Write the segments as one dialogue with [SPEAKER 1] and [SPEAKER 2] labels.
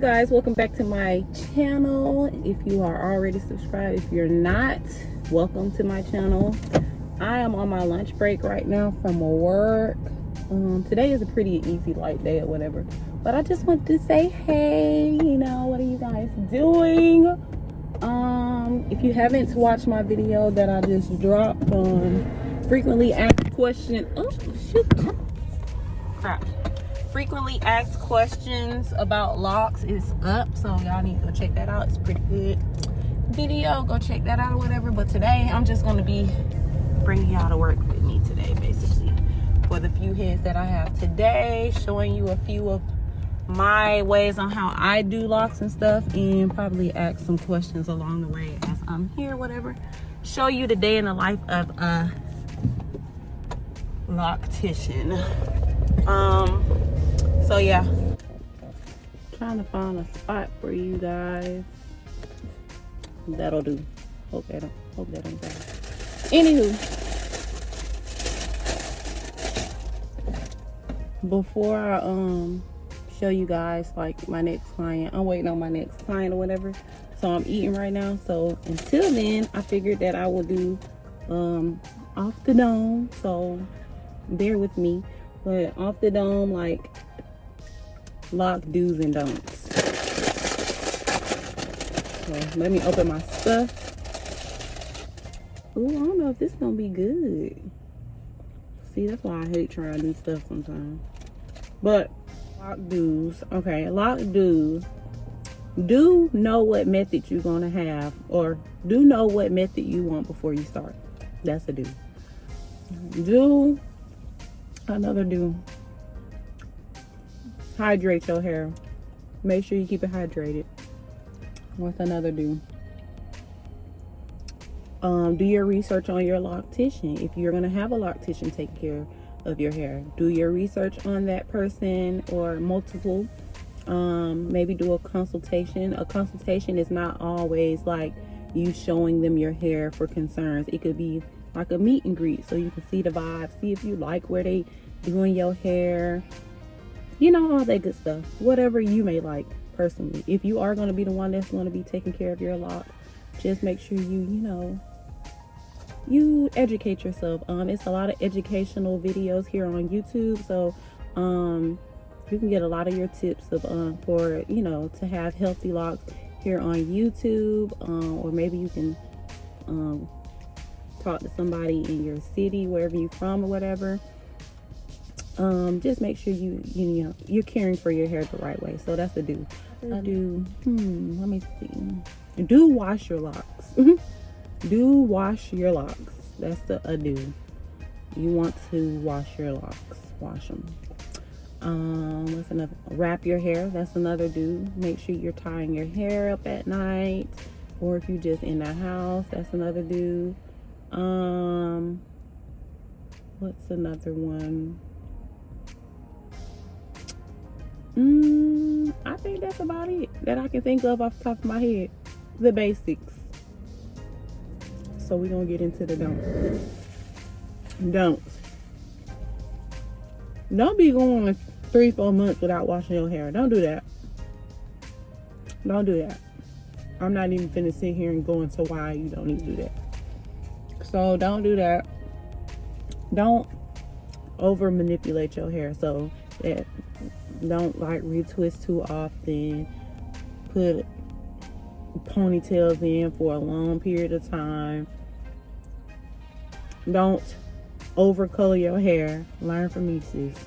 [SPEAKER 1] guys, welcome back to my channel. If you are already subscribed, if you're not, welcome to my channel. I am on my lunch break right now from work. Today is a pretty easy light day or whatever, but I just wanted to say hey, what are you guys doing? If you haven't watched my video that I just dropped on frequently asked questions, frequently asked questions about locks is up, so y'all need to go check that out. It's a pretty good video. Go check that out or whatever. But today I'm just going to be bringing y'all to work with me today, basically, for the few heads that I have today, showing you a few of my ways on how I do locks and stuff, and probably ask some questions along the way as I'm here, whatever. Show you the day in the life of a loctician. So yeah, trying to find a spot for you guys that'll do. Hope that don't die. Anywho, before I show you guys like my next client, I'm waiting on my next client or whatever, so I'm eating right now. So until then, I figured that I will do off the dome, so bear with me. But off the dome, like lock do's and don'ts. So let me open my stuff. Ooh, I don't know if this is gonna be good. See, that's why I hate trying to do stuff sometimes. But lock do's. Okay, lock do's. Do know what method you're gonna have, or do know what method you want before you start. That's a do. Another do. Hydrate your hair. Make sure you keep it hydrated. What's another do? Do your research on your loctician. If you're gonna have a loctician take care of your hair, do your research on that person or multiple. Maybe do a consultation. A consultation is not always like you showing them your hair for concerns. It could be like a meet and greet, so you can see the vibe, see if you like where they doing your hair, all that good stuff, whatever you may like personally. If you are going to be the one that's going to be taking care of your locks, just make sure you educate yourself. It's a lot of educational videos here on YouTube, so you can get a lot of your tips of for to have healthy locks here on YouTube, or maybe you can talk to somebody in your city, wherever you're from or whatever. Just make sure you're caring for your hair the right way. So that's a do. Let me see. Do wash your locks. Do wash your locks. That's a do. You want to wash your locks. Wash them. What's another? Wrap your hair. That's another do. Make sure you're tying your hair up at night, or if you're just in the house, that's another do. What's another one? I think that's about it that I can think of off the top of my head. The basics. So we're gonna get into the don'ts. Don't be going 3-4 months without washing your hair. Don't do that. Don't do that. I'm not even finna sit here and go into why you don't need to do that. So don't do that. Don't over manipulate your hair. So that don't like retwist too often. Put ponytails in for a long period of time. Don't over color your hair. Learn from me, sis.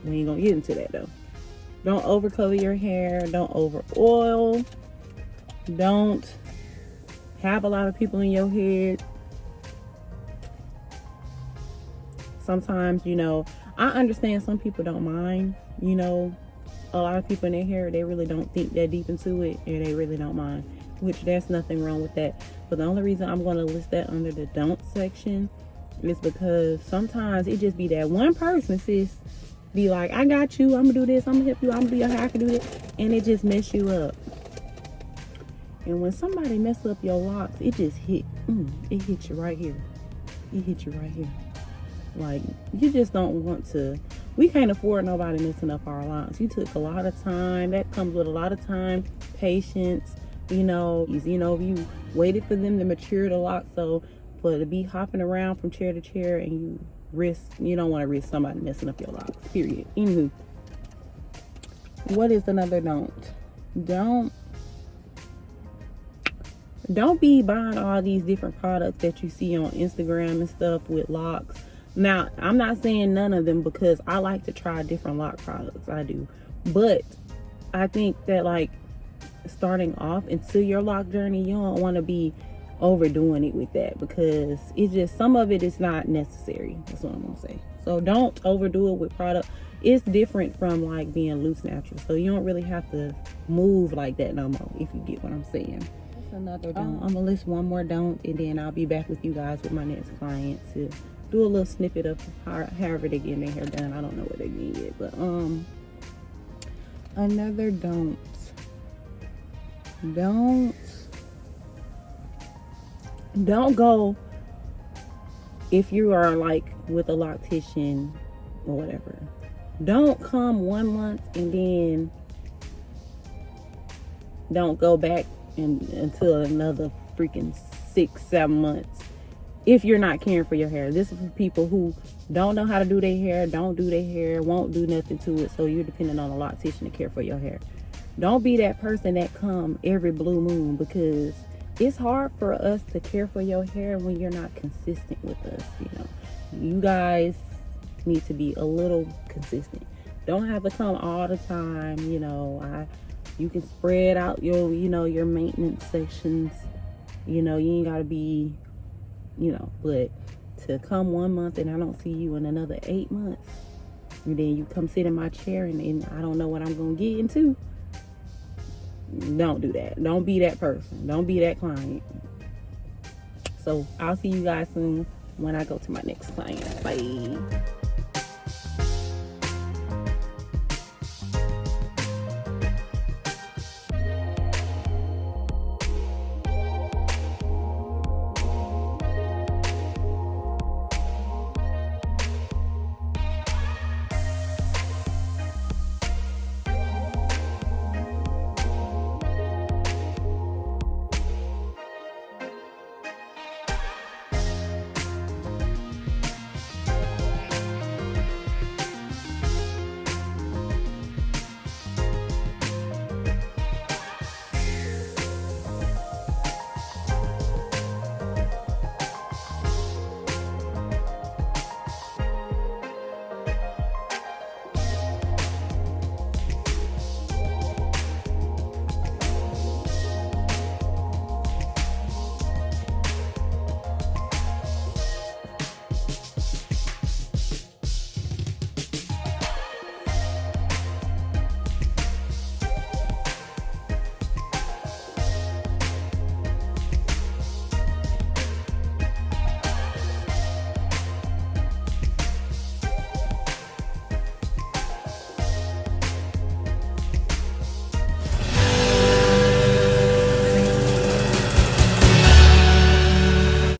[SPEAKER 1] We ain't gonna get into that though. Don't over color your hair. Don't over oil. Don't have a lot of people in your head. Sometimes, I understand some people don't mind, a lot of people in their hair, they really don't think that deep into it, and they really don't mind, which there's nothing wrong with that. But the only reason I'm going to list that under the don't section is because sometimes it just be that one person, sis, be like, I got you, I'm going to do this, I'm going to help you, I'm going to do your hair, I can do it, and it just mess you up. And when somebody mess up your locks, it just hit you right here. It hit you right here. Like, you just don't want to we can't afford nobody messing up our locks. You took a lot of time. That comes with a lot of time, patience. You know, you waited for them to mature the lock. So for to be hopping around from chair to chair and you don't want to risk somebody messing up your locks. Period. Anywho, what is another don't? Don't be buying all these different products that you see on Instagram and stuff with locks. Now, I'm not saying none of them, because I like to try different lock products. I do. But I think that, like, starting off into your lock journey, you don't want to be overdoing it with that, because it's just, some of it is not necessary. That's what I'm going to say. So don't overdo it with product. It's different from like being loose natural. So you don't really have to move like that no more, if you get what I'm saying. Another don't. I'm gonna list one more don't, and then I'll be back with you guys with my next client to do a little snippet of however they get their hair done. I don't know what they need yet, but another don't go, if you are like with a loctician or whatever, don't come 1 month and then don't go back until another freaking 6-7 months if you're not caring for your hair. This is for people who don't know how to do their hair, don't do their hair, won't do nothing to it, so you're depending on a loctician to care for your hair. Don't be that person that come every blue moon, because it's hard for us to care for your hair when you're not consistent with us. You guys need to be a little consistent. Don't have to come all the time. You can spread out your maintenance sections. You ain't gotta be, but to come 1 month and I don't see you in another 8 months, and then you come sit in my chair and I don't know what I'm gonna get into. Don't do that. Don't be that person. Don't be that client. So I'll see you guys soon when I go to my next client. Bye.